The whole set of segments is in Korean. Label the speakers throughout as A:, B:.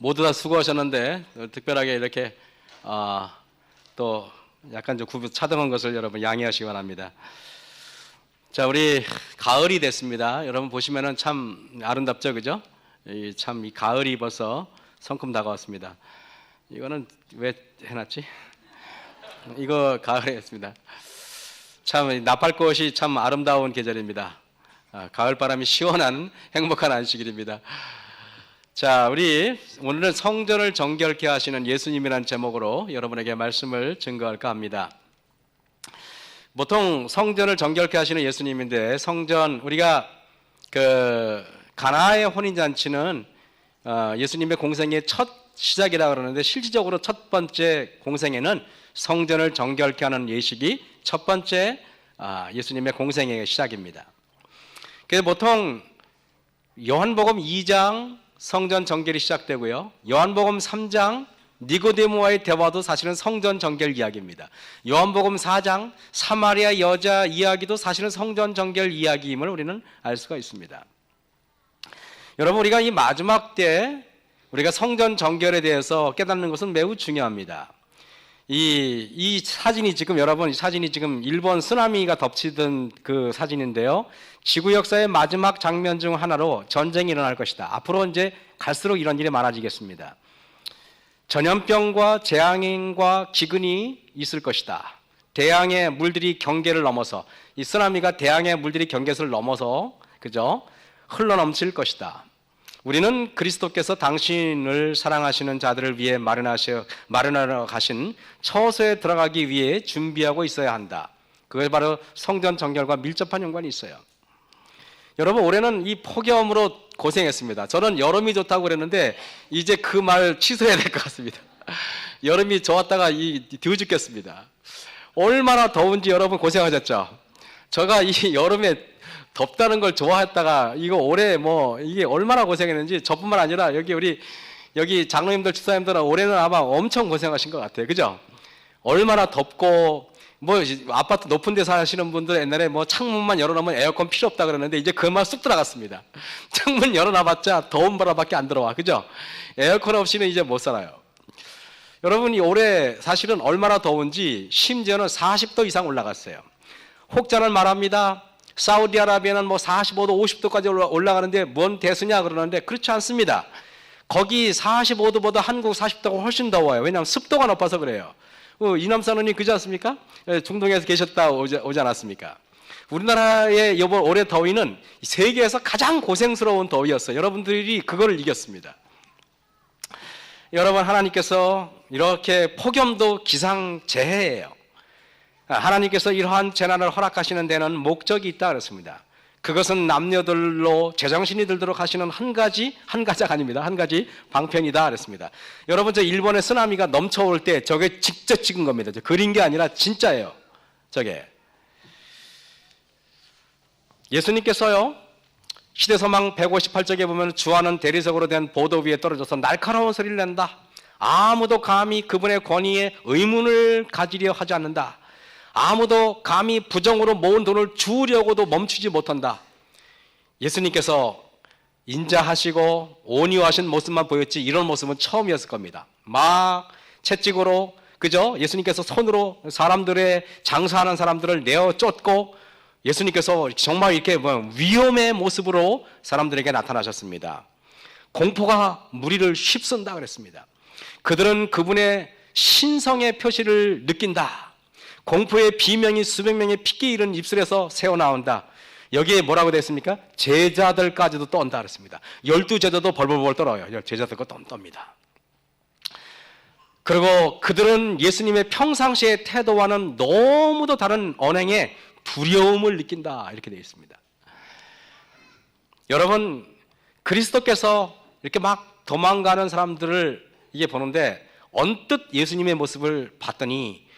A: 모두 다 수고하셨는데 특별하게 이렇게 또 약간 좀 차등한 것을 여러분 양해하시기 바랍니다. 자, 우리 가을이 됐습니다. 여러분 보시면은 참 아름답죠, 그죠? 참 이 가을이 벌써 성큼 다가왔습니다. 이거는 왜 해놨지? 이거 가을에 했습니다. 참 나팔꽃이 참 아름다운 계절입니다. 가을 바람이 시원한 행복한 안식일입니다. 자, 우리 오늘은 성전을 정결케 하시는 예수님이라는 제목으로 여러분에게 말씀을 증거할까 합니다. 보통 성전을 정결케 하시는 예수님인데, 성전, 우리가 그 가나의 혼인잔치는 예수님의 공생의 첫 시작이라고 그러는데, 실질적으로 첫 번째 공생에는 성전을 정결케 하는 예식이 첫 번째 예수님의 공생의 시작입니다. 그래서 보통 요한복음 2장 성전 정결이 시작되고요, 요한복음 3장 니고데모와의 대화도 사실은 성전 정결 이야기입니다. 요한복음 4장 사마리아 여자 이야기도 사실은 성전 정결 이야기임을 우리는 알 수가 있습니다. 여러분, 우리가 이 마지막 때 우리가 성전 정결에 대해서 깨닫는 것은 매우 중요합니다. 이 사진이 지금, 여러분, 이 사진이 지금 일본 쓰나미가 덮치던 그 사진인데요, 지구 역사의 마지막 장면 중 하나로 전쟁이 일어날 것이다. 앞으로 이제 갈수록 이런 일이 많아지겠습니다. 전염병과 재앙과 기근이 있을 것이다. 대양의 물들이 경계를 넘어서, 이 쓰나미가 대양의 물들이 경계를 넘어서, 그죠? 흘러넘칠 것이다. 우리는 그리스도께서 당신을 사랑하시는 자들을 위해 마련하러 가신 처소에 들어가기 위해 준비하고 있어야 한다. 그게 바로 성전 정결과 밀접한 연관이 있어요. 여러분, 올해는 이 폭염으로 고생했습니다. 저는 여름이 좋다고 그랬는데 이제 그 말 취소해야 될 것 같습니다. 여름이 좋았다가 더워 죽겠습니다. 얼마나 더운지 여러분 고생하셨죠? 제가 이 여름에 덥다는 걸 좋아했다가 이거 올해 이게 얼마나 고생했는지, 저뿐만 아니라 여기 장로님들, 집사님들은 올해는 아마 엄청 고생하신 것 같아요. 그죠? 얼마나 덥고, 아파트 높은 데 사시는 분들 옛날에 창문만 열어놓으면 에어컨 필요 없다 그러는데 이제 그 말 쑥 들어갔습니다. 창문 열어놔봤자 더운 바람밖에 안 들어와. 그죠? 에어컨 없이는 이제 못 살아요. 여러분이 올해 사실은 얼마나 더운지 심지어는 40도 이상 올라갔어요. 혹자는 말합니다. 사우디아라비아는 45도, 50도까지 올라가는데 뭔 대수냐 그러는데, 그렇지 않습니다. 거기 45도보다 한국 40도가 훨씬 더워요. 왜냐하면 습도가 높아서 그래요. 이남선언이 그지 않습니까? 중동에서 계셨다 오지 않았습니까? 우리나라의 이번 올해 더위는 세계에서 가장 고생스러운 더위였어요. 여러분들이 그거를 이겼습니다. 여러분, 하나님께서 이렇게 폭염도 기상재해예요. 하나님께서 이러한 재난을 허락하시는 데는 목적이 있다 그랬습니다. 그것은 남녀들로 제정신이 들도록 하시는 한 가지가 아닙니다. 한 가지 방편이다 그랬습니다. 여러분, 저 일본의 쓰나미가 넘쳐올 때 저게 직접 찍은 겁니다. 그린 게 아니라 진짜예요. 저게. 예수님께서요, 시대서망 158쪽에 보면 주하는 대리석으로 된 보도 위에 떨어져서 날카로운 소리를 낸다. 아무도 감히 그분의 권위에 의문을 가지려 하지 않는다. 아무도 감히 부정으로 모은 돈을 주우려고도 멈추지 못한다. 예수님께서 인자하시고 온유하신 모습만 보였지 이런 모습은 처음이었을 겁니다. 막 채찍으로, 그죠? 예수님께서 손으로 사람들의 장사하는 사람들을 내어 쫓고, 예수님께서 정말 이렇게 위험의 모습으로 사람들에게 나타나셨습니다. 공포가 무리를 휩쓴다 그랬습니다. 그들은 그분의 신성의 표시를 느낀다. 공포의 비명이 수백 명의 핏기 잃은 입술에서 새어나온다. 여기에 뭐라고 되어 있습니까? 제자들까지도 떤다 그랬습니다. 12제자도 벌벌벌 떨어요. 제자들과 떱니다. 그리고 그들은 예수님의 평상시의 태도와는 너무도 다른 언행에 두려움을 느낀다, 이렇게 되어 있습니다. 여러분, 그리스도께서 이렇게 막 도망가는 사람들을 이게 보는데, 언뜻 예수님의 모습을 봤더니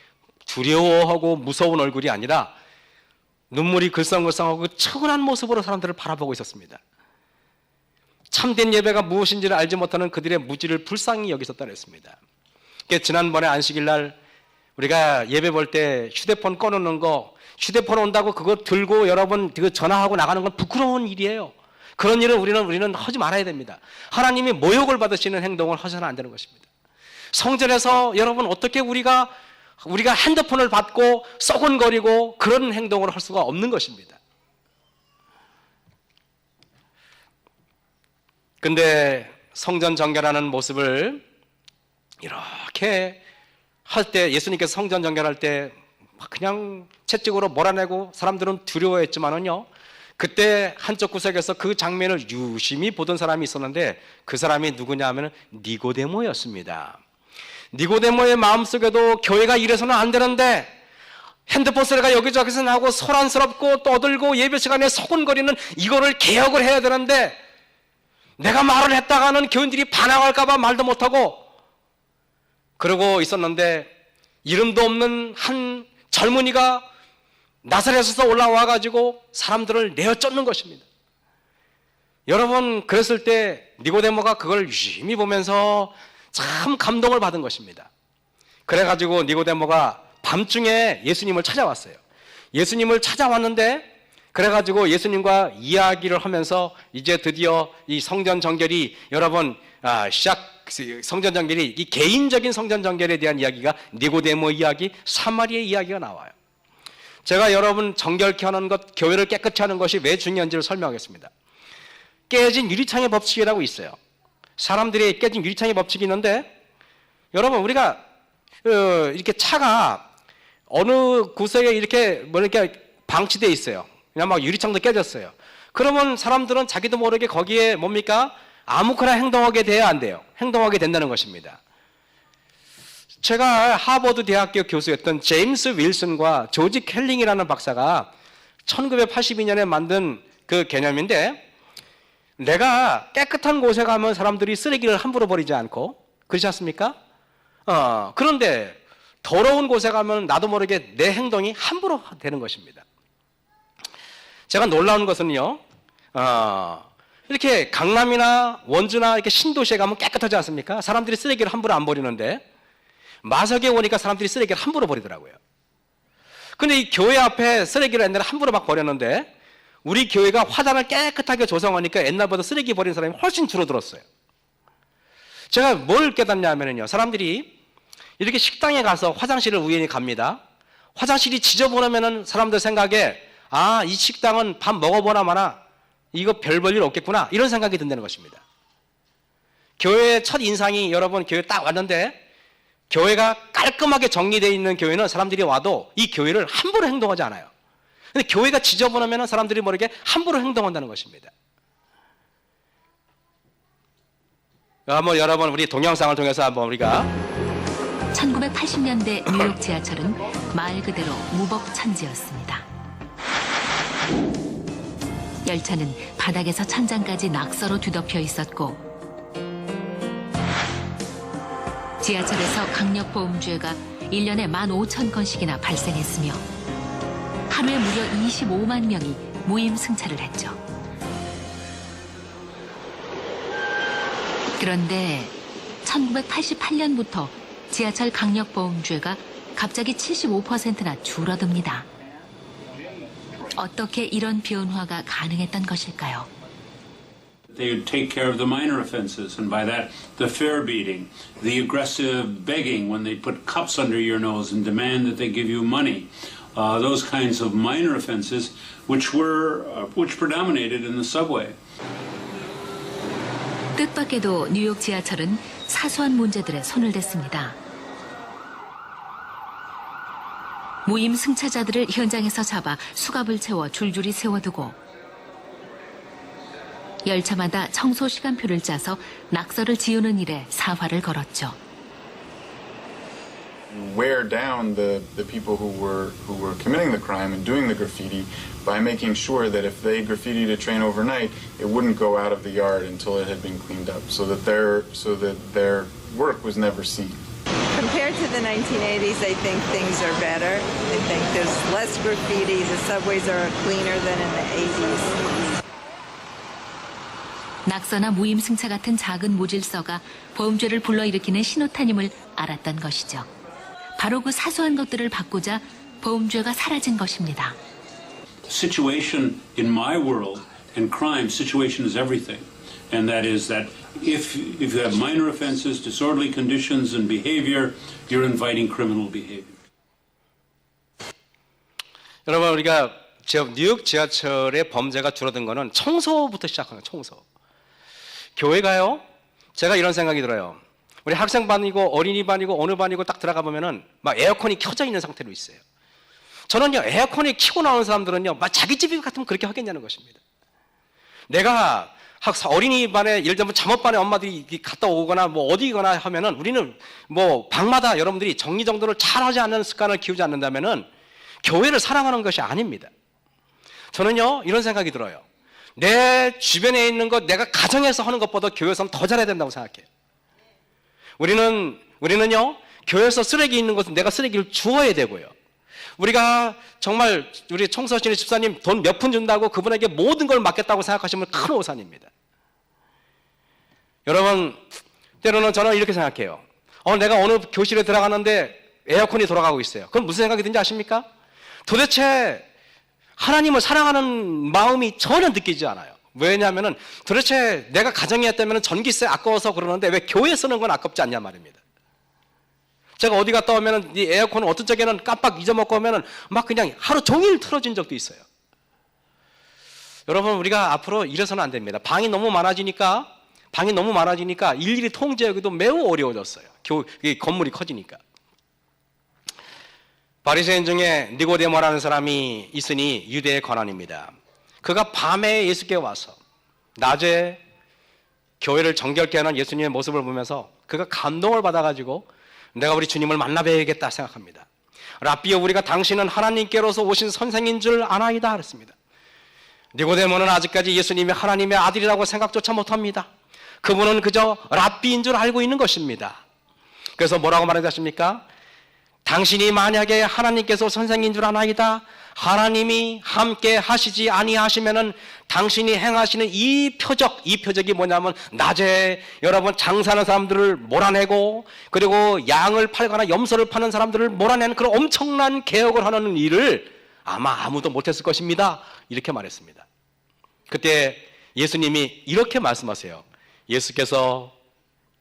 A: 두려워하고 무서운 얼굴이 아니라 눈물이 글썽글썽하고 차분한 모습으로 사람들을 바라보고 있었습니다. 참된 예배가 무엇인지를 알지 못하는 그들의 무지를 불쌍히 여기셨다 그랬습니다. 지난번에 안식일 날 우리가 예배 볼 때 휴대폰 꺼놓는 거, 휴대폰 온다고 그거 들고 여러분 전화하고 나가는 건 부끄러운 일이에요. 그런 일을 우리는 하지 말아야 됩니다. 하나님이 모욕을 받으시는 행동을 하셔서는 안 되는 것입니다. 성전에서 여러분 어떻게 우리가 핸드폰을 받고 썩은거리고 그런 행동을 할 수가 없는 것입니다. 근데 성전 정결하는 모습을 이렇게 할 때, 예수님께서 성전 정결할 때 그냥 채찍으로 몰아내고 사람들은 두려워했지만은요, 그때 한쪽 구석에서 그 장면을 유심히 보던 사람이 있었는데 그 사람이 누구냐 하면 니고데모였습니다. 니고데모의 마음속에도 교회가 이래서는 안 되는데, 핸드폰 소리가 여기저기서 나고 소란스럽고 떠들고 예배 시간에 서근거리는 이거를 개혁을 해야 되는데, 내가 말을 했다가는 교인들이 반항할까 봐 말도 못하고 그러고 있었는데, 이름도 없는 한 젊은이가 나사렛에서 올라와 가지고 사람들을 내어 쫓는 것입니다. 여러분, 그랬을 때 니고데모가 그걸 유심히 보면서 참 감동을 받은 것입니다. 그래가지고 니고데모가 밤중에 예수님을 찾아왔어요. 예수님을 찾아왔는데, 그래가지고 예수님과 이야기를 하면서 이제 드디어 이 성전 정결이 여러분 성전 정결이 이 개인적인 성전 정결에 대한 이야기가 니고데모 이야기, 사마리아의 이야기가 나와요. 제가 여러분 정결케 하는 것, 교회를 깨끗이 하는 것이 왜 중요한지를 설명하겠습니다. 깨진 유리창의 법칙이라고 있어요. 사람들이 깨진 유리창의 법칙이 있는데, 여러분 우리가 이렇게 차가 어느 구석에 이렇게 방치되어 있어요. 그냥 막 유리창도 깨졌어요. 그러면 사람들은 자기도 모르게 거기에 뭡니까? 아무거나 행동하게 돼야 안 돼요. 행동하게 된다는 것입니다. 제가 하버드 대학교 교수였던 제임스 윌슨과 조지 켈링이라는 박사가 1982년에 만든 그 개념인데, 내가 깨끗한 곳에 가면 사람들이 쓰레기를 함부로 버리지 않고, 그렇지 않습니까? 그런데 더러운 곳에 가면 나도 모르게 내 행동이 함부로 되는 것입니다. 제가 놀라운 것은요, 이렇게 강남이나 원주나 이렇게 신도시에 가면 깨끗하지 않습니까? 사람들이 쓰레기를 함부로 안 버리는데, 마석에 오니까 사람들이 쓰레기를 함부로 버리더라고요. 근데 이 교회 앞에 쓰레기를 옛날에 함부로 막 버렸는데, 우리 교회가 화단을 깨끗하게 조성하니까 옛날보다 쓰레기 버리는 사람이 훨씬 줄어들었어요. 제가 뭘 깨닫냐면요, 사람들이 이렇게 식당에 가서 화장실을 우연히 갑니다. 화장실이 지저분하면은 사람들 생각에, 이 식당은 밥 먹어보나 마나 이거 별 볼 일 없겠구나, 이런 생각이 든다는 것입니다. 교회의 첫 인상이, 여러분 교회 딱 왔는데 교회가 깔끔하게 정리되어 있는 교회는 사람들이 와도 이 교회를 함부로 행동하지 않아요. 근데 교회가 지저분하면 사람들이 모르게 함부로 행동한다는 것입니다. 한번 여러분 우리 동영상을 통해서 한번 우리가
B: 1980년대 뉴욕 지하철은 말 그대로 무법천지였습니다. 열차는 바닥에서 천장까지 낙서로 뒤덮여 있었고, 지하철에서 강력보험죄가 1년에 15,000건씩이나 발생했으며 하루에 무려 25만 명이 무임승차를 했죠. 그런데 1988년부터 지하철 강력보험죄가 갑자기 75%나 줄어듭니다. 어떻게 이런 변화가 가능했던 것일까요?
C: They would take care of the minor offenses, and by that, the fare beating, the aggressive begging when they put cups under your nose and demand that they give you money, those kinds of minor offenses, which predominated in the subway.
B: 뜻밖에도 뉴욕 지하철은 사소한 문제들에 손을 댔습니다. 무임 승차자들을 현장에서 잡아 수갑을 채워 줄줄이 세워두고, 열차마다 청소 시간표를 짜서 낙서를 지우는 일에 사활을 걸었죠.
D: Wear down the people who were committing the crime and doing the graffiti by making sure that if they graffitied a train overnight, it wouldn't go out of the yard until it had been cleaned up, so that their work was never seen.
E: Compared to the 1980s, I think things are better. I think there's less graffiti. The subways are cleaner than in the 80s.
B: 낙서나 무임승차 같은 작은 무질서가 보험죄를 불러일으키는 신호탄임을 알았던 것이죠. 바로 그 사소한 것들을 바꾸자 보험죄가 사라진 것입니다.
C: The situation in my world and crime, situation is everything. And that is that if you have minor offenses, disorderly conditions and behavior, you're inviting criminal behavior.
A: 여러분, 우리가 뉴욕 지하철의 범죄가 줄어든 거는 청소부터 시작한 거예요. 청소. 교회가요, 제가 이런 생각이 들어요. 우리 학생반이고 어린이반이고 어느 반이고 딱 들어가 보면은 막 에어컨이 켜져 있는 상태로 있어요. 저는요, 에어컨이 켜고 나오는 사람들은요, 막 자기 집이 같으면 그렇게 하겠냐는 것입니다. 내가 어린이반에, 예를 들면 잠옷반에 엄마들이 갔다 오거나 뭐 어디거나 하면은 우리는 뭐 방마다 여러분들이 정리정돈을 잘 하지 않는 습관을 키우지 않는다면은 교회를 사랑하는 것이 아닙니다. 저는요, 이런 생각이 들어요. 내 주변에 있는 것, 내가 가정에서 하는 것보다 교회에서는 더 잘해야 된다고 생각해요. 우리는요, 교회에서 쓰레기 있는 것은 내가 쓰레기를 주워야 되고요. 우리가 정말 우리 청소하시는 집사님 돈 몇 푼 준다고 그분에게 모든 걸 맡겠다고 생각하시면 큰 오산입니다. 여러분, 때로는 저는 이렇게 생각해요. 내가 어느 교실에 들어가는데 에어컨이 돌아가고 있어요. 그럼 무슨 생각이 드는지 아십니까? 도대체 하나님을 사랑하는 마음이 전혀 느끼지 않아요. 왜냐하면 도대체 내가 가정에 있다면 전기세 아까워서 그러는데 왜 교회에 쓰는 건 아깝지 않냐 말입니다. 제가 어디 갔다 오면 이 에어컨은 어떤 적에는 깜빡 잊어먹고 오면 막 그냥 하루 종일 틀어진 적도 있어요. 여러분, 우리가 앞으로 이래서는 안 됩니다. 방이 너무 많아지니까 일일이 통제하기도 매우 어려워졌어요. 건물이 커지니까. 바리새인 중에 니고데모라는 사람이 있으니 유대의 권한입니다. 그가 밤에 예수께 와서 낮에 교회를 정결케 하는 예수님의 모습을 보면서 그가 감동을 받아가지고 내가 우리 주님을 만나 뵈야겠다 생각합니다. 라삐여, 우리가 당신은 하나님께로서 오신 선생인 줄 아나이다 그랬습니다. 니고데모는 아직까지 예수님이 하나님의 아들이라고 생각조차 못합니다. 그분은 그저 라삐인 줄 알고 있는 것입니다. 그래서 뭐라고 말하셨습니까? 당신이 만약에 하나님께서 선생인 줄 아나이다, 하나님이 함께 하시지 아니하시면은 당신이 행하시는 이 표적이 뭐냐면 낮에 여러분 장사하는 사람들을 몰아내고 그리고 양을 팔거나 염소를 파는 사람들을 몰아내는 그런 엄청난 개혁을 하는 일을 아마 아무도 못했을 것입니다. 이렇게 말했습니다. 그때 예수님이 이렇게 말씀하세요. 예수께서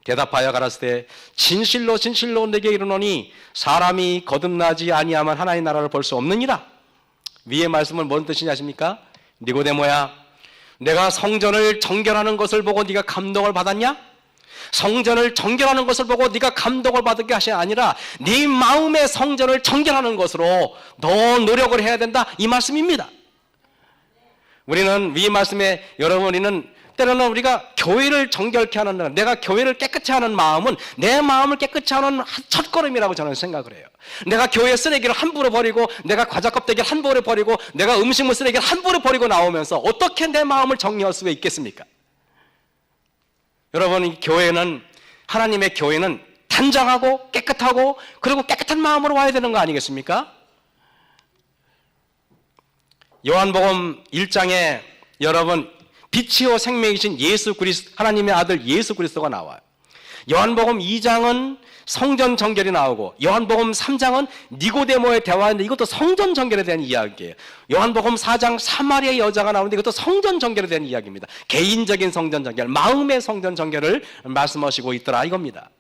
A: 대답하여 가라사대 진실로 진실로 내게 이르노니 사람이 거듭나지 아니하면 하나님의 나라를 볼 수 없느니라. 위의 말씀은 뭔 뜻이냐 아십니까? 니고데모야, 내가 성전을 정결하는 것을 보고 네가 감동을 받았냐? 성전을 정결하는 것을 보고 네가 감동을 받게 하시 아니라 네 마음의 성전을 정결하는 것으로 더 노력을 해야 된다, 이 말씀입니다. 우리는 위 말씀에 우리는 때로는 우리가 교회를 정결케 하는, 내가 교회를 깨끗이 하는 마음은 내 마음을 깨끗이 하는 첫걸음이라고 저는 생각을 해요. 내가 교회 쓰레기를 함부로 버리고, 내가 과자 껍데기를 함부로 버리고, 내가 음식물 쓰레기를 함부로 버리고 나오면서 어떻게 내 마음을 정리할 수가 있겠습니까? 여러분, 하나님의 교회는 단정하고 깨끗하고 그리고 깨끗한 마음으로 와야 되는 거 아니겠습니까? 요한복음 1장에 여러분 빛이요 생명이신 예수 그리스도, 하나님의 아들 예수 그리스도가 나와요. 요한복음 2장은 성전 정결이 나오고 요한복음 3장은 니고데모의 대화인데 이것도 성전 정결에 대한 이야기예요. 요한복음 4장 사마리아의 여자가 나오는데 이것도 성전 정결에 대한 이야기입니다. 개인적인 성전 정결, 마음의 성전 정결을 말씀하시고 있더라 이겁니다.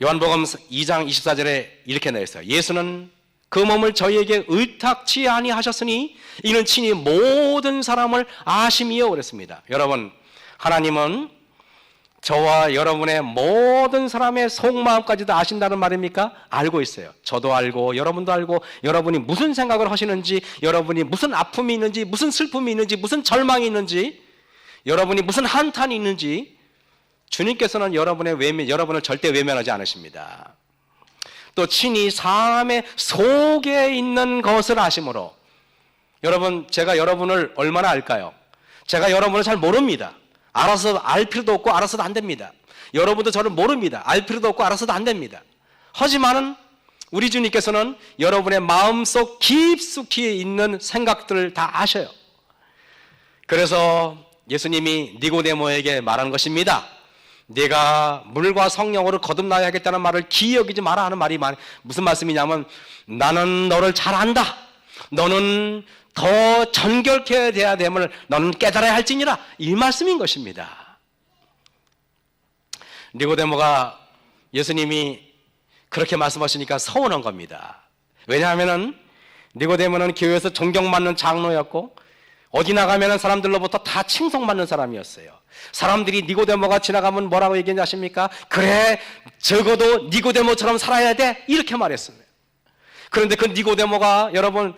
A: 요한복음 2장 24절에 이렇게 나와 있어요. 예수는 그 몸을 저희에게 의탁치 아니하셨으니 이는 친히 모든 사람을 아심이요 그랬습니다. 여러분, 하나님은 저와 여러분의 모든 사람의 속마음까지도 아신다는 말입니까? 알고 있어요. 저도 알고 여러분도 알고, 여러분이 무슨 생각을 하시는지, 여러분이 무슨 아픔이 있는지, 무슨 슬픔이 있는지, 무슨 절망이 있는지, 여러분이 무슨 한탄이 있는지 주님께서는 여러분을 절대 외면하지 않으십니다. 또 친히 사람의 속에 있는 것을 아심으로, 여러분, 제가 여러분을 얼마나 알까요? 제가 여러분을 잘 모릅니다. 알아서 알 필요도 없고 알아서도 안 됩니다. 여러분도 저를 모릅니다. 알 필요도 없고 알아서도 안 됩니다. 하지만은 우리 주님께서는 여러분의 마음속 깊숙이 있는 생각들을 다 아셔요. 그래서 예수님이 니고데모에게 말한 것입니다. 네가 물과 성령으로 거듭나야겠다는 말을 기여기지 마라 하는 말이 무슨 말씀이냐면, 나는 너를 잘 안다. 너는 더 정결케 돼야 됨을 너는 깨달아야 할지니라, 이 말씀인 것입니다. 니고데모가 예수님이 그렇게 말씀하시니까 서운한 겁니다. 왜냐하면 니고데모는 교회에서 존경받는 장로였고 어디 나가면 사람들로부터 다 칭송받는 사람이었어요. 사람들이 니고데모가 지나가면 뭐라고 얘기하는지 아십니까? 그래, 적어도 니고데모처럼 살아야 돼, 이렇게 말했습니다. 그런데 그 니고데모가 여러분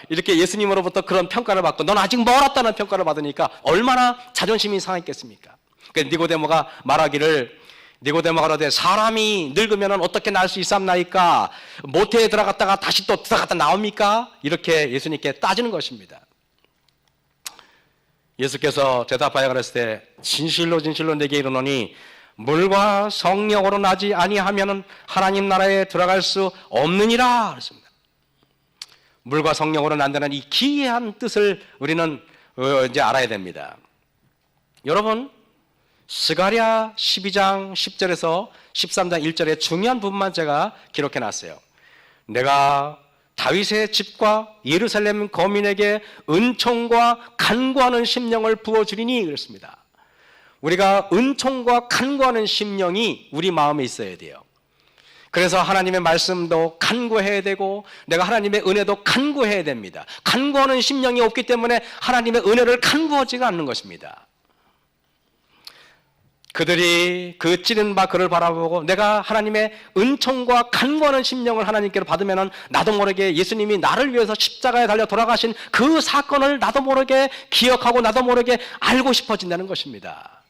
A: 이렇게 예수님으로부터 그런 평가를 받고 넌 아직 멀었다는 평가를 받으니까 얼마나 자존심이 상했겠습니까? 그 니고데모가 말하기를, 니고데모가 그러되 사람이 늙으면 어떻게 날 수 있삼나이까? 모태에 들어갔다가 다시 또 들어갔다 나옵니까? 이렇게 예수님께 따지는 것입니다. 예수께서 대답하여 그랬을 때 진실로 진실로 내게 이르노니 물과 성령으로 나지 아니하면은 하나님 나라에 들어갈 수 없느니라 그랬습니다. 물과 성령으로 난다는 이 기이한 뜻을 우리는 이제 알아야 됩니다. 여러분, 스가랴 12장 10절에서 13장 1절의 중요한 부분만 제가 기록해 놨어요. 내가 다윗의 집과 예루살렘 거민에게 은총과 간구하는 심령을 부어주리니 그랬습니다. 우리가 은총과 간구하는 심령이 우리 마음에 있어야 돼요. 그래서 하나님의 말씀도 간구해야 되고 내가 하나님의 은혜도 간구해야 됩니다. 간구하는 심령이 없기 때문에 하나님의 은혜를 간구하지가 않는 것입니다. 그들이 그 찌른 바 그를 바라보고 내가 하나님의 은총과 간구하는 심령을 하나님께로 받으면 나도 모르게 예수님이 나를 위해서 십자가에 달려 돌아가신 그 사건을 나도 모르게 기억하고 나도 모르게 알고 싶어진다는 것입니다.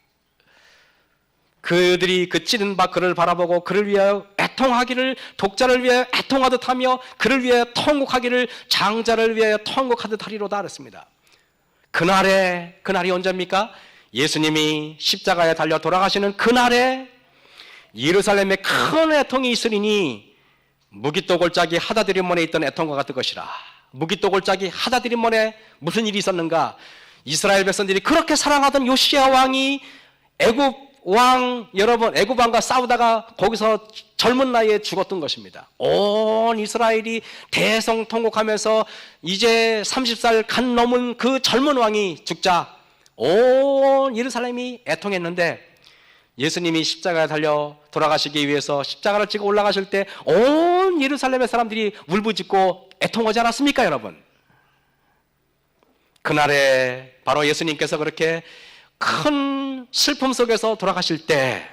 A: 그들이 그 찌른 바 그를 바라보고 그를 위하여 애통하기를, 독자를 위하여 애통하듯 하며 그를 위하여 통곡하기를 장자를 위하여 통곡하듯 하리로다 그랬습니다. 그날이 언제입니까? 예수님이 십자가에 달려 돌아가시는 그날에 예루살렘에 큰 애통이 있으리니 무기또골짜기 하다드림몬에 있던 애통과 같은 것이라. 무기또골짜기 하다드림몬에 무슨 일이 있었는가? 이스라엘 백성들이 그렇게 사랑하던 요시야 왕이 애굽 왕과 싸우다가 거기서 젊은 나이에 죽었던 것입니다. 온 이스라엘이 대성통곡하면서 이제 30살 간 넘은 그 젊은 왕이 죽자 온 예루살렘이 애통했는데 예수님이 십자가에 달려 돌아가시기 위해서 십자가를 지고 올라가실 때 온 예루살렘의 사람들이 울부짖고 애통하지 않았습니까, 여러분? 그날에 바로 예수님께서 그렇게 큰 슬픔 속에서 돌아가실 때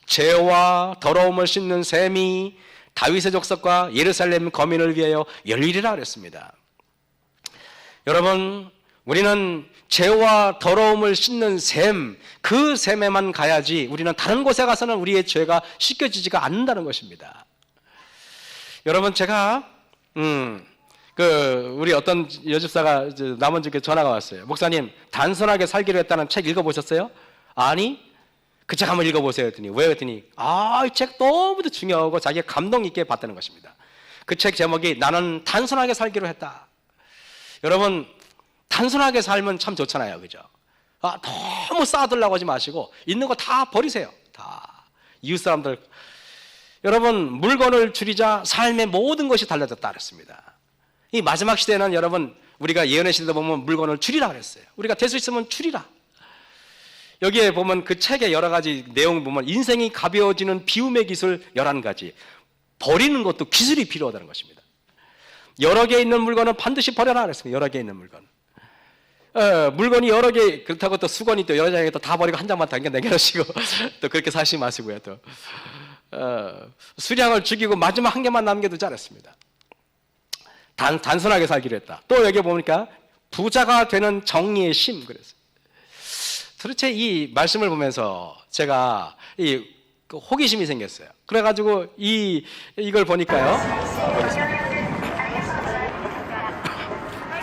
A: 죄와 더러움을 씻는 샘이 다윗의 족속과 예루살렘 거민을 위하여 열리리라 그랬습니다. 여러분, 우리는 죄와 더러움을 씻는 샘, 그 샘에만 가야지 우리는 다른 곳에 가서는 우리의 죄가 씻겨지지가 않는다는 것입니다. 여러분, 제가 우리 어떤 여집사가 남원주께 전화가 왔어요. 목사님, 단순하게 살기로 했다는 책 읽어보셨어요? 아니, 그 책 한번 읽어보세요 했더니 왜 했더니 이 책 너무도 중요하고 자기가 감동 있게 봤다는 것입니다. 그 책 제목이 나는 단순하게 살기로 했다. 여러분, 단순하게 살면 참 좋잖아요, 그죠? 너무 쌓아두려고 하지 마시고 있는 거 다 버리세요. 다 이웃 사람들. 여러분, 물건을 줄이자 삶의 모든 것이 달라졌다 그랬습니다. 이 마지막 시대는 여러분, 우리가 예언의 시대도 보면 물건을 줄이라 그랬어요. 우리가 될 수 있으면 줄이라. 여기에 보면 그 책의 여러 가지 내용 보면 인생이 가벼워지는 비움의 기술 11가지. 버리는 것도 기술이 필요하다는 것입니다. 여러 개 있는 물건은 반드시 버려라 그랬습니다. 여러 개 있는 물건. 물건이 여러 개, 그렇다고 또 수건이 또 여러 장에 또 다 버리고 한 장만 당겨 내겨놓으시고 또 그렇게 사시 마시고요. 또 수량을 죽이고 마지막 한 개만 남겨두지 않았습니다. 단순하게 살기로 했다. 또 여기 보니까 부자가 되는 정의의 심 그랬어요. 도대체 이 말씀을 보면서 제가 호기심이 생겼어요. 그래가지고 이걸 보니까요.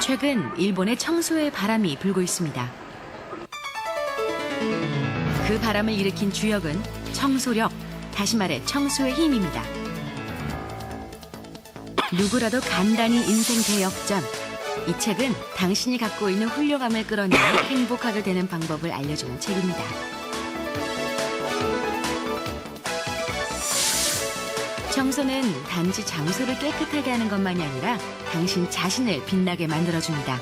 B: 최근 일본에 청소의 바람이 불고 있습니다. 그 바람을 일으킨 주역은 청소력, 다시 말해 청소의 힘입니다. 누구라도 간단히 인생 대역전. 이 책은 당신이 갖고 있는 훌륭함을 끌어내 행복하게 되는 방법을 알려주는 책입니다. 청소는 단지 장소를 깨끗하게 하는 것만이 아니라 당신 자신을 빛나게 만들어줍니다.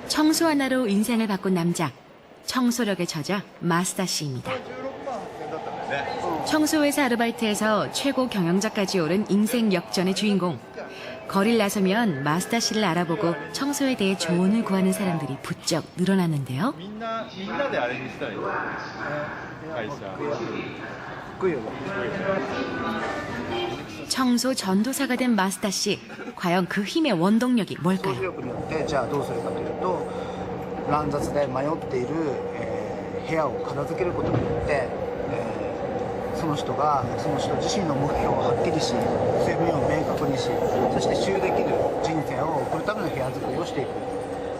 B: 청소 하나로 인생을 바꾼 남자, 청소력의 저자 마스다 씨입니다. 청소회사 아르바이트에서 최고 경영자까지 오른 인생 역전의 주인공. 거리를 나서면 마스다 씨를 알아보고 청소에 대해 조언을 구하는 사람들이 부쩍 늘어났는데요. 청소 전도사가 된 마스다 씨. 과연 그 힘의 원동력이 뭘까요?
F: 力によってじゃあどうするかというと乱雑で迷っている、部屋を片付けることによって、その人がその人自身の目標をはっきりし強みを明確にしそして集できる人生を送るための部屋作りをしていく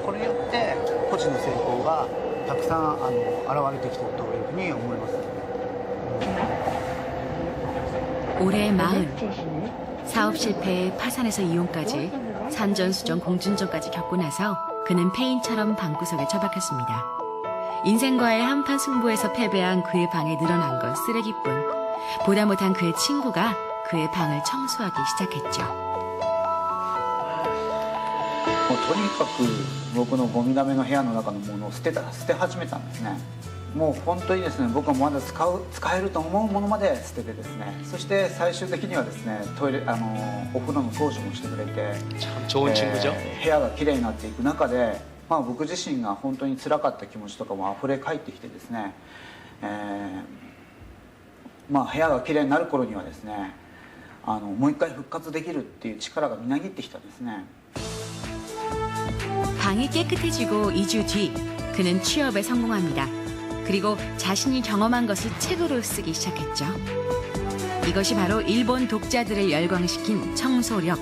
F: これによって個人の成功がたくさん現れてきているというふうに思います。
B: 올해 40. 사업 실패에 파산에서 이혼까지 산전수전 공준전까지 겪고 나서 그는 페인처럼 방구석에 처박혔습니다. 인생과의 한판 승부에서 패배한 그의 방에 늘어난 건 쓰레기뿐. 보다 못한 그의 친구가 그의 방을 청소하기 시작했죠.
F: とにかく僕のゴミだめの部屋の中のものを捨て始めたんですね。もう本当にですね僕はまだ使えると思うものまで捨ててですねそして最終的にはですねトイレお風呂の掃除もしてくれて
A: 참 좋은 친구죠.
F: 部屋がきれいになっていく中で、僕自身が本当に辛かった気持ちとかも溢れ返ってきてですね、部屋がきれいになる頃にはですねもう一回復活できるっていう力がみなぎってきたんですね。
B: 방이 깨끗해지고 2주 뒤 그는 취업에 성공합니다. 그리고 자신이 경험한 것을 책으로 쓰기 시작했죠. 이것이 바로 일본 독자들을 열광시킨 청소력.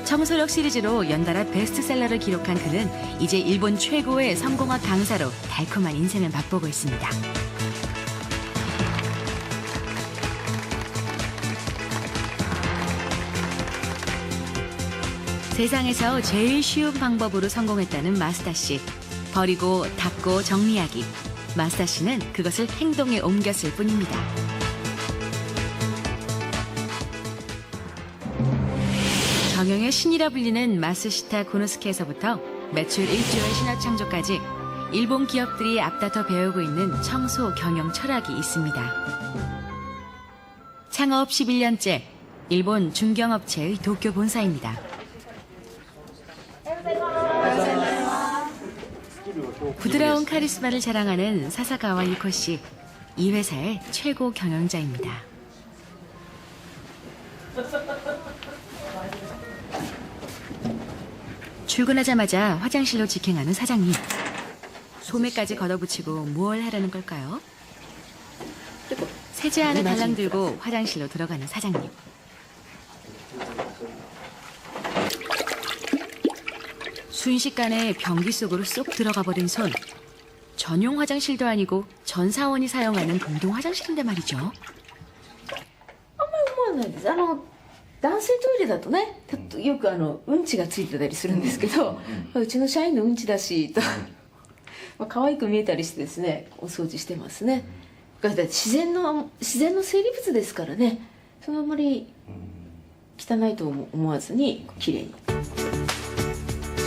B: 청소력 시리즈로 연달아 베스트셀러를 기록한 그는 이제 일본 최고의 성공학 강사로 달콤한 인생을 맛보고 있습니다. 세상에서 제일 쉬운 방법으로 성공했다는 마스다 씨. 버리고 닦고 정리하기. 마스다 씨는 그것을 행동에 옮겼을 뿐입니다. 경영의 신이라 불리는 마스시타 고노스케에서부터 매출 1조의 신화 창조까지 일본 기업들이 앞다퉈 배우고 있는 청소 경영 철학이 있습니다. 창업 11년째 일본 중경업체의 도쿄 본사입니다. 부드러운 카리스마를 자랑하는 사사가와 유코 씨, 이 회사의 최고 경영자입니다. 출근하자마자 화장실로 직행하는 사장님. 소매까지 걷어붙이고 뭘 하려는 걸까요? 세제 하나 달랑 들고 화장실로 들어가는 사장님. 순식간에 변기 속으로 쏙 들어가 버린 손. 전용 화장실도 아니고 전 사원이 사용하는 공동 화장실인데 말이죠.
G: 思わないです。男性トイレだとね、よくうんちがついてたりするんですけど、うちの社員のうんちだしと、可愛く見えたりしてですね、お掃除してますね。だって自然の生理物ですからね、そのあまり汚いと思わずに綺麗に。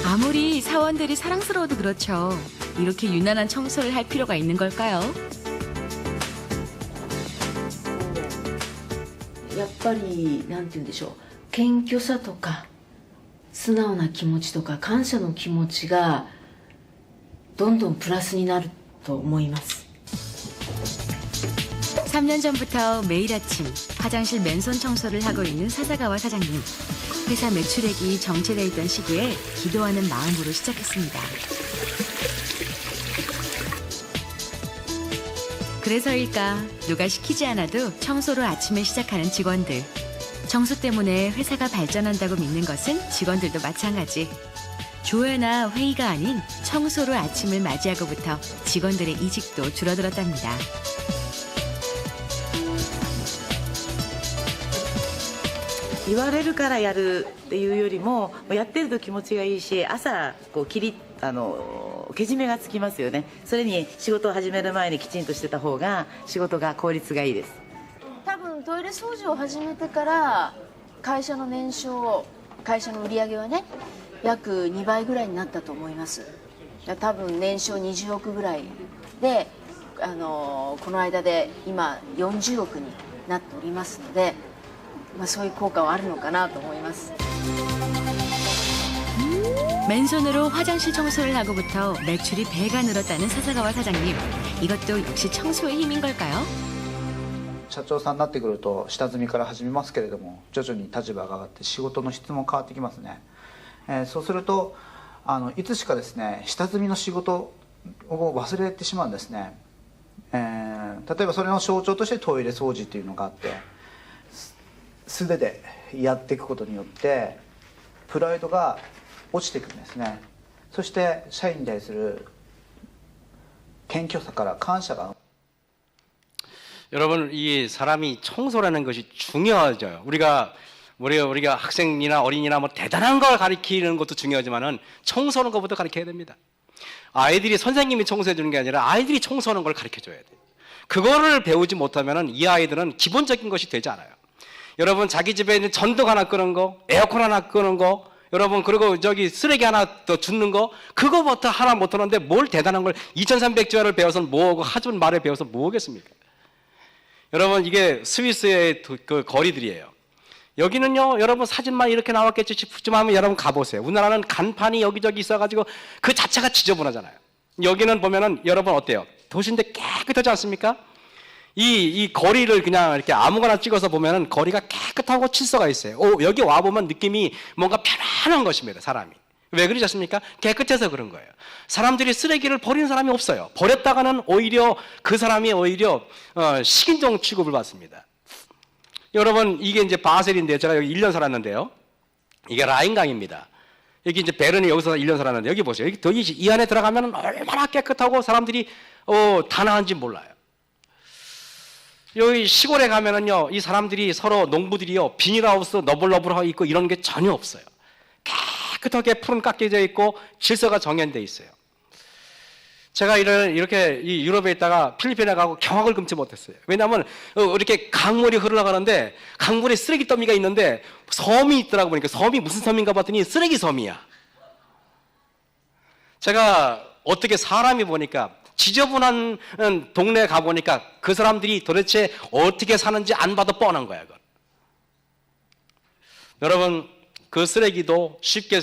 B: 아무리 사원들이 사랑스러워도 그렇죠. 이렇게 유난한 청소를 할 필요가 있는 걸까요?
G: やっぱりなんて言うんでしょう、謙虚さとか素直な気持ちとか感謝の気持ちがどんどんプラスになると思います。
B: 3년 전부터 매일 아침 화장실 맨손 청소를 하고 있는 사사가와 사장님. 회사 매출액이 정체돼 있던 시기에 기도하는 마음으로 시작했습니다. 그래서일까 누가 시키지 않아도 청소로 아침을 시작하는 직원들. 청소 때문에 회사가 발전한다고 믿는 것은 직원들도 마찬가지. 조회나 회의가 아닌 청소로 아침을 맞이하고부터 직원들의 이직도 줄어들었답니다.
H: 言われるからやるっていうよりもやってると気持ちがいいし、朝こうけじめがつきますよね。それに仕事を始める前にきちんとしてた方が仕事が効率がいいです。
G: 多分トイレ掃除を始めてから会社の年商、会社の売り上げはね約2倍ぐらいになったと思います。多分年商20億ぐらいで、この間で今40億になっておりますので、そういう効果はあるのかなと思います。
B: 맨손으로 화장실 청소를 하고부터 매출이 배가 늘었다는 사사가와 사장님. 이것도 역시 청소의 힘인 걸까요?
F: 社長さんになってくると下積みから始めますけれども、徐々に立場が上がって仕事の質も変わってきますね。そうするといつしかですね、下積みの仕事を忘れてしまうんですね。例えばそれの象徴としてトイレ掃除っていうのがあって、素手でやっていくことによってプライドが落ちていくんですね。そして社員に対する謙虚さから感謝が
A: 여러분, 이 사람이 청소라는 것이 중요하죠. 우리가 학생이나 어린이나 뭐 대단한 걸 가르치는 것도 중요하지만은 청소하는 것부터 가르쳐야 됩니다. 아이들이 선생님이 청소해 주는 게 아니라 아이들이 청소하는 걸 가르쳐 줘야 돼요. 그거를 배우지 못하면은 이 아이들은 기본적인 것이 되지 않아요. 여러분, 자기 집에 있는 전등 하나 끄는 거, 에어컨 하나 끄는 거, 여러분, 그리고 저기 쓰레기 하나 더 줍는 거, 그거부터 하나 못 하는데 뭘 대단한 걸 2300조화를 배워서 뭐하고 하준 말에 배워서 뭐 하겠습니까? 여러분, 이게 스위스의 그 거리들이에요. 여기는요, 여러분 사진만 이렇게 나왔겠지 싶지만 여러분 가보세요. 우리나라는 간판이 여기저기 있어가지고 그 자체가 지저분하잖아요. 여기는 보면은 여러분 어때요? 도시인데 깨끗하지 않습니까? 이 거리를 그냥 이렇게 아무거나 찍어서 보면은 거리가 깨끗하고 질서가 있어요. 여기 와보면 느낌이 뭔가 편안한 것입니다, 사람이. 왜 그러지 않습니까? 깨끗해서 그런 거예요. 사람들이 쓰레기를 버리는 사람이 없어요. 버렸다가는 오히려 그 사람이 오히려 식인종 취급을 받습니다. 여러분, 이게 이제 바셀인데요. 제가 여기 1년 살았는데요. 이게 라인강입니다. 여기 이제 베른이 여기서 1년 살았는데 여기 보세요. 여기 이 안에 들어가면 얼마나 깨끗하고 사람들이 단아한지 몰라요. 여기 시골에 가면은요, 이 사람들이 서로 농부들이요, 비닐하우스 너블너블하고 있고 이런 게 전혀 없어요. 깨끗하게 풀은 깎여져 있고 질서가 정연돼 있어요. 제가 이렇게 이 유럽에 있다가 필리핀에 가고 경악을 금치 못했어요. 왜냐하면 이렇게 강물이 흘러가는데 강물에 쓰레기 더미가 있는데 섬이 있더라고 보니까 섬이 무슨 섬인가 봤더니 쓰레기 섬이야. 제가 어떻게 사람이 보니까 지저분한 동네에 가보니까 그 사람들이 도대체 어떻게 사는지 안 봐도 뻔한 거야. 그건. 여러분, 그 쓰레기도 쉽게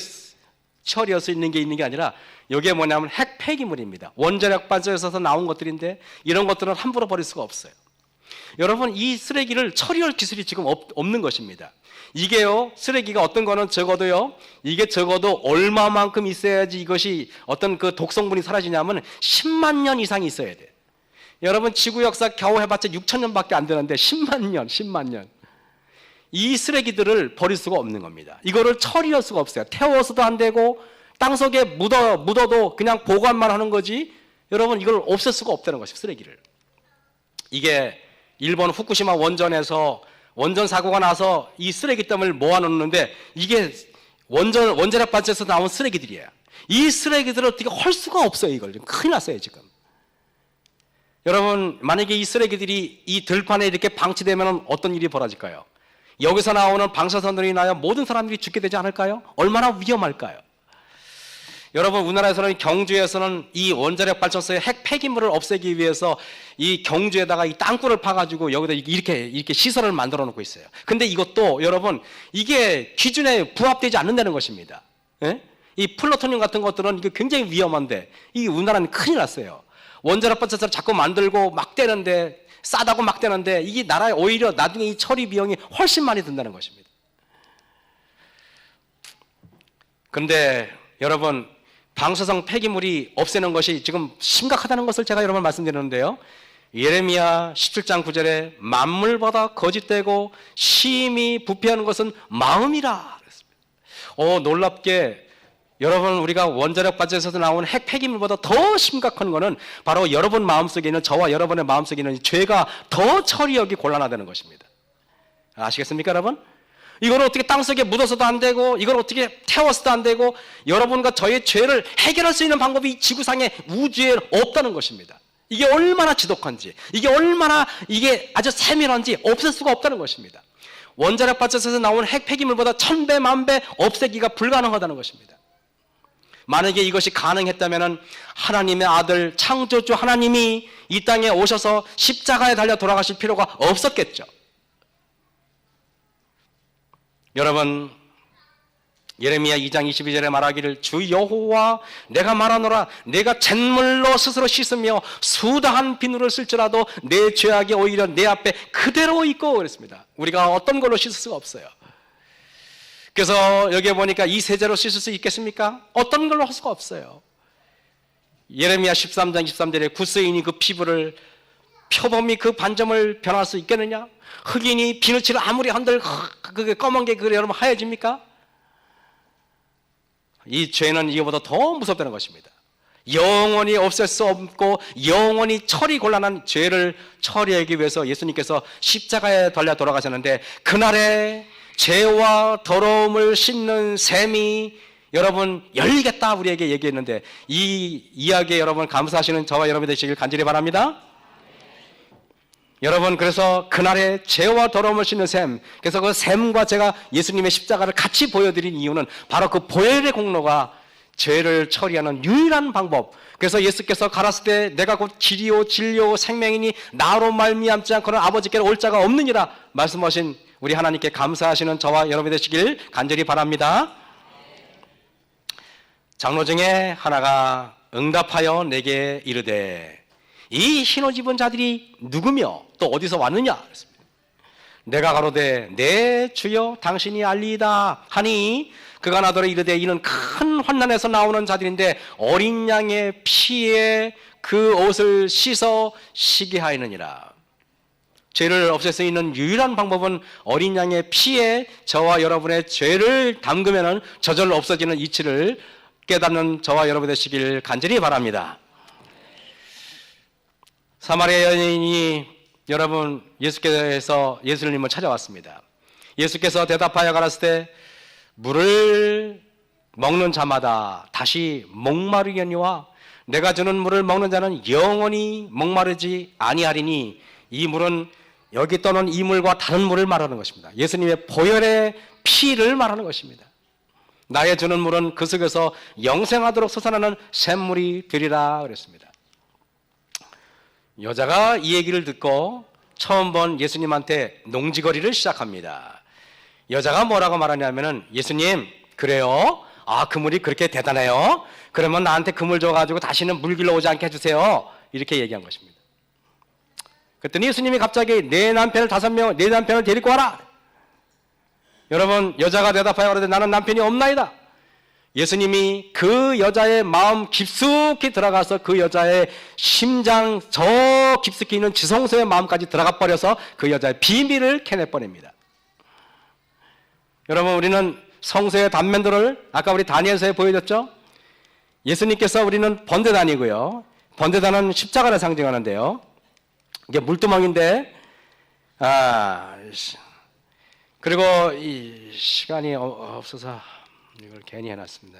A: 처리할 수 있는 게 아니라 이게 뭐냐면 핵 폐기물입니다. 원자력 발전소에서 나온 것들인데 이런 것들은 함부로 버릴 수가 없어요. 여러분, 이 쓰레기를 처리할 기술이 지금 없는 것입니다. 이게요, 쓰레기가 어떤 거는 적어도요, 이게 적어도 얼마만큼 있어야지 이것이 어떤 그 독성분이 사라지냐면 10만 년 이상이 있어야 돼요. 여러분, 지구 역사 겨우 해봤자 6,000년밖에 안 되는데 10만 년. 이 쓰레기들을 버릴 수가 없는 겁니다. 이거를 처리할 수가 없어요. 태워서도 안 되고 땅속에 묻어도 그냥 보관만 하는 거지, 여러분, 이걸 없앨 수가 없다는 것이에요, 쓰레기를. 이게 일본 후쿠시마 원전에서 원전 사고가 나서 이 쓰레기 덤을 모아놓는데 이게 원자력 발전에서 나온 쓰레기들이에요. 이 쓰레기들을 어떻게 할 수가 없어요. 이걸 지금 큰일 났어요, 지금. 여러분, 만약에 이 쓰레기들이 이 들판에 이렇게 방치되면 어떤 일이 벌어질까요? 여기서 나오는 방사선들이 인하여 모든 사람들이 죽게 되지 않을까요? 얼마나 위험할까요? 여러분, 우리나라에서는 경주에서는 이 원자력 발전소의 핵 폐기물을 없애기 위해서 이 경주에다가 이 땅굴을 파가지고 여기다 이렇게 시설을 만들어 놓고 있어요. 근데 이것도 여러분, 이게 기준에 부합되지 않는다는 것입니다. 예? 이 플루토늄 같은 것들은 이게 굉장히 위험한데 이 우리나라는 큰일 났어요. 원자력 발전소를 자꾸 만들고 막 떼는데, 싸다고 막 떼는데 이게 나라에 오히려 나중에 이 처리 비용이 훨씬 많이 든다는 것입니다. 근데 여러분, 방사성 폐기물이 없애는 것이 지금 심각하다는 것을 제가 여러분 말씀드리는데요. 예레미야 17장 9절에 만물보다 거짓되고 심히 부패하는 것은 마음이라 그랬습니다. 놀랍게 여러분, 우리가 원자력 발전소에서 나오는 핵 폐기물보다 더 심각한 것은 바로 여러분 마음속에 있는, 저와 여러분의 마음속에 있는 죄가 더 처리하기 곤란하다는 것입니다. 아시겠습니까, 여러분? 이걸 어떻게 땅속에 묻어서도 안 되고 이걸 어떻게 태워서도 안 되고 여러분과 저의 죄를 해결할 수 있는 방법이 지구상에 우주에 없다는 것입니다. 이게 얼마나 지독한지, 이게 얼마나 이게 아주 세밀한지 없앨 수가 없다는 것입니다. 원자력 발전소에서 나오는 핵 폐기물보다 1000배, 10,000배 없애기가 불가능하다는 것입니다. 만약에 이것이 가능했다면 하나님의 아들 창조주 하나님이 이 땅에 오셔서 십자가에 달려 돌아가실 필요가 없었겠죠. 여러분, 예레미야 2장 22절에 말하기를 주 여호와 내가 말하노라 내가 잿물로 스스로 씻으며 수다한 비누를 쓸지라도 내 죄악이 오히려 내 앞에 그대로 있고 그랬습니다. 우리가 어떤 걸로 씻을 수가 없어요. 그래서 여기에 보니까 이 세제로 씻을 수 있겠습니까? 어떤 걸로 할 수가 없어요. 예레미야 13장 23절에 구스인이 그 피부를 표범이 그 반점을 변할 수 있겠느냐? 흑인이 비누칠을 아무리 한들 그게 검은 게 그래 여러분 하얘집니까? 이 죄는 이거보다 더 무섭다는 것입니다. 영원히 없앨 수 없고 영원히 처리 곤란한 죄를 처리하기 위해서 예수님께서 십자가에 달려 돌아가셨는데 그날에 죄와 더러움을 씻는 셈이 여러분 열리겠다 우리에게 얘기했는데 이 이야기에 여러분 감사하시는 저와 여러분 되시길 간절히 바랍니다. 여러분 그래서 그날에 죄와 더러움을 씻는 셈, 그래서 그 셈과 제가 예수님의 십자가를 같이 보여드린 이유는 바로 그 보혈의 공로가 죄를 처리하는 유일한 방법. 그래서 예수께서 가라사대 때 내가 곧 길이요 진리요 생명이니 나로 말미암지 않고는 아버지께로 올 자가 없느니라 말씀하신 우리 하나님께 감사하시는 저와 여러분 되시길 간절히 바랍니다. 장로 중에 하나가 응답하여 내게 이르되 이 흰 옷 입은 자들이 누구며 또 어디서 왔느냐 그랬습니다. 내가 가로되 내 주여 당신이 알리이다 하니 그가 나더러 이르되 이는 큰 환난에서 나오는 자들인데 어린 양의 피에 그 옷을 씻어 시게 하였느니라. 죄를 없앨 수 있는 유일한 방법은 어린 양의 피에 저와 여러분의 죄를 담그면 저절로 없어지는 이치를 깨닫는 저와 여러분 되시길 간절히 바랍니다. 사마리아 여인이 여러분 예수께서 예수님을 찾아왔습니다. 예수께서 대답하여 가라사대 물을 먹는 자마다 다시 목마르려니와 내가 주는 물을 먹는 자는 영원히 목마르지 아니하리니 이 물은 여기 떠는 이 물과 다른 물을 말하는 것입니다. 예수님의 보혈의 피를 말하는 것입니다. 나의 주는 물은 그 속에서 영생하도록 솟아나는 샘물이 되리라 그랬습니다. 여자가 이 얘기를 듣고 처음 본 예수님한테 농지거리를 시작합니다. 여자가 뭐라고 말하냐면은 예수님 그래요? 아, 그물이 그렇게 대단해요? 그러면 나한테 그물 줘가지고 다시는 물 길러 오지 않게 해주세요. 이렇게 얘기한 것입니다. 그랬더니 예수님이 갑자기 내 남편을 5명, 내 남편을 데리고 와라. 여러분 여자가 대답하여 그러되 나는 남편이 없나이다. 예수님이 그 여자의 마음 깊숙이 들어가서 그 여자의 심장 저 깊숙이 있는 지성소의 마음까지 들어가 버려서 그 여자의 비밀을 캐내버립니다. 여러분 우리는 성소의 단면들을 아까 우리 다니엘서에 보여줬죠? 예수님께서 우리는 번제단이고요. 번제단은 십자가를 상징하는데요. 이게 물두멍인데 그리고 이 시간이 없어서 이걸 괜히 해놨습니다.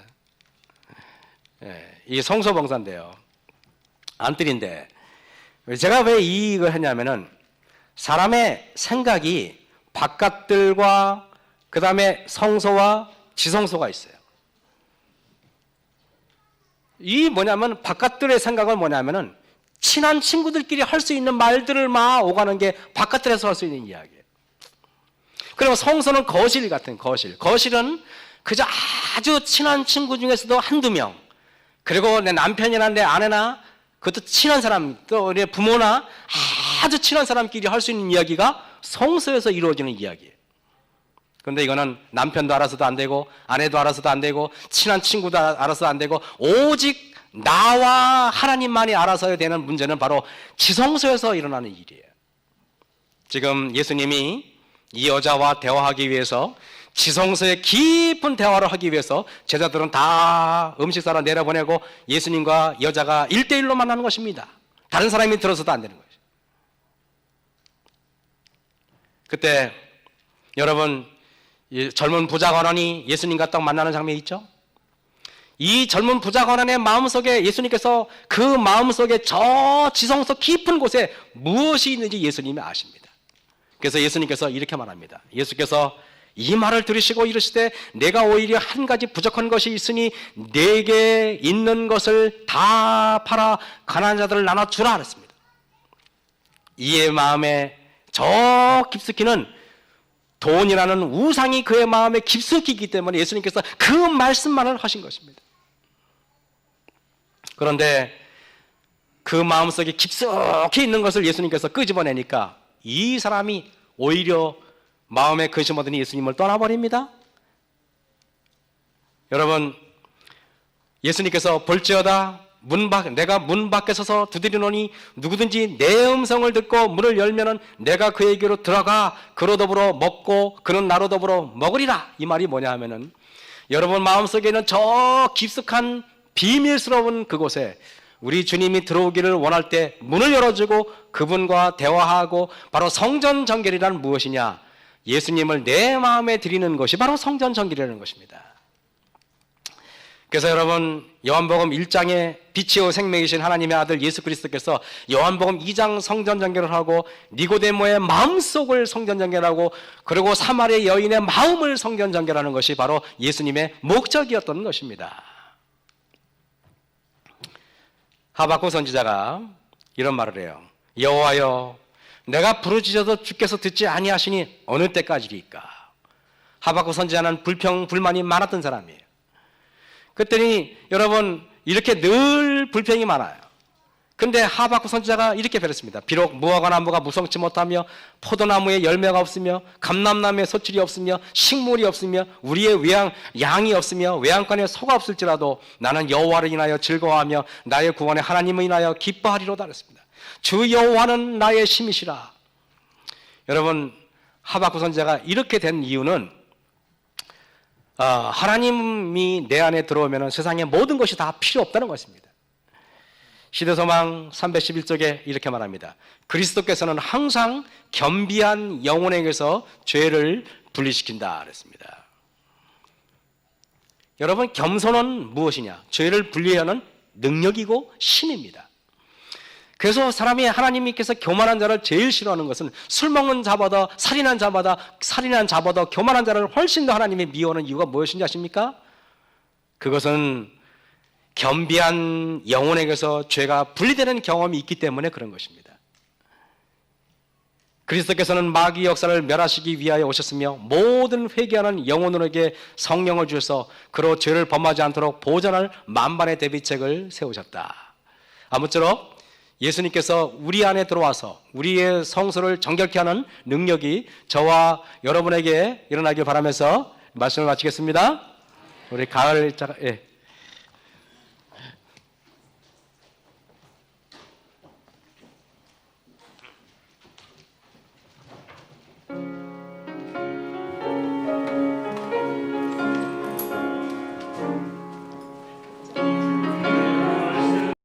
A: 이 성소봉사인데요. 안뜰인데 제가 왜 이걸 했냐면은 사람의 생각이 바깥들과 그 다음에 성소와 지성소가 있어요. 이 뭐냐면 바깥들의 생각은 뭐냐면은 친한 친구들끼리 할 수 있는 말들을 막 오가는 게 바깥들에서 할 수 있는 이야기예요. 그리고 성소는 거실 같은 거실. 거실은 그저 아주 친한 친구 중에서도 한두 명, 그리고 내 남편이나 내 아내나 그것도 친한 사람, 또 우리 부모나 아주 친한 사람끼리 할 수 있는 이야기가 성소에서 이루어지는 이야기예요. 그런데 이거는 남편도 알아서도 안 되고 아내도 알아서도 안 되고 친한 친구도 알아서도 안 되고 오직 나와 하나님만이 알아서야 되는 문제는 바로 지성소에서 일어나는 일이에요. 지금 예수님이 이 여자와 대화하기 위해서 지성소에 깊은 대화를 하기 위해서 제자들은 다 음식사로 내려보내고 예수님과 여자가 1대1로 만나는 것입니다. 다른 사람이 들어서도 안 되는 거죠. 그때 여러분 이 젊은 부자 관원이 예수님과 딱 만나는 장면이 있죠. 이 젊은 부자 관원의 마음속에 예수님께서 그 마음속에 저 지성소 깊은 곳에 무엇이 있는지 예수님이 아십니다. 그래서 예수님께서 이렇게 말합니다. 예수께서 이 말을 들으시고 이르시되 내가 오히려 한 가지 부족한 것이 있으니 내게 있는 것을 다 팔아 가난한 자들을 나눠주라 그랬습니다. 이의 마음에 저 깊숙이는 돈이라는 우상이 그의 마음에 깊숙이 있기 때문에 예수님께서 그 말씀만을 하신 것입니다. 그런데 그 마음속에 깊숙이 있는 것을 예수님께서 끄집어내니까 이 사람이 오히려 마음에 근심 얻으니 예수님을 떠나버립니다. 여러분, 예수님께서 볼지어다 내가 문 밖에 서서 두드리노니 누구든지 내 음성을 듣고 문을 열면은 내가 그에게로 들어가 그로 더불어 먹고 그는 나로 더불어 먹으리라. 이 말이 뭐냐 하면은 여러분 마음속에 있는 저 깊숙한 비밀스러운 그곳에 우리 주님이 들어오기를 원할 때 문을 열어주고 그분과 대화하고 바로 성전 정결이란 무엇이냐? 예수님을 내 마음에 드리는 것이 바로 성전 정결이라는 것입니다. 그래서 여러분 요한복음 1장에 빛이요 생명이신 하나님의 아들 예수 그리스도께서 요한복음 2장 성전 정결을 하고 니고데모의 마음속을 성전 정결하고 그리고 사마리아 여인의 마음을 성전 정결하는 것이 바로 예수님의 목적이었던 것입니다. 하박국 선지자가 이런 말을 해요. 여호와여 내가 부르짖어도 주께서 듣지 아니하시니 어느 때까지리까? 하박국 선지자는 불평불만이 많았던 사람이에요. 그랬더니 여러분 이렇게 늘 불평이 많아요. 근데 하박국 선지자가 이렇게 배웠습니다. 비록 무화과 나무가 무성치 못하며 포도나무에 열매가 없으며 감람나무에 소출이 없으며 식물이 없으며 우리의 양이 없으며 외양간에 소가 없을지라도 나는 여호와를 인하여 즐거워하며 나의 구원의 하나님을 인하여 기뻐하리로다 그랬습니다. 주 여호와는 나의 힘이시라. 여러분 하박국 선지자가 이렇게 된 이유는 하나님이 내 안에 들어오면 세상의 모든 것이 다 필요 없다는 것입니다. 시대소망 311쪽에 이렇게 말합니다. 그리스도께서는 항상 겸비한 영혼에게서 죄를 분리시킨다 그랬습니다. 여러분 겸손은 무엇이냐? 죄를 분리하는 능력이고 신입니다. 그래서 사람이 하나님께서 교만한 자를 제일 싫어하는 것은 술 먹는 자보다 살인한 자보다 교만한 자를 훨씬 더 하나님이 미워하는 이유가 무엇인지 아십니까? 그것은 겸비한 영혼에게서 죄가 분리되는 경험이 있기 때문에 그런 것입니다. 그리스도께서는 마귀 역사를 멸하시기 위하여 오셨으며 모든 회개하는 영혼들에게 성령을 주셔서 그로 죄를 범하지 않도록 보전할 만반의 대비책을 세우셨다. 아무쪼록 예수님께서 우리 안에 들어와서 우리의 성소를 정결케 하는 능력이 저와 여러분에게 일어나길 바라면서 말씀을 마치겠습니다. 우리 가을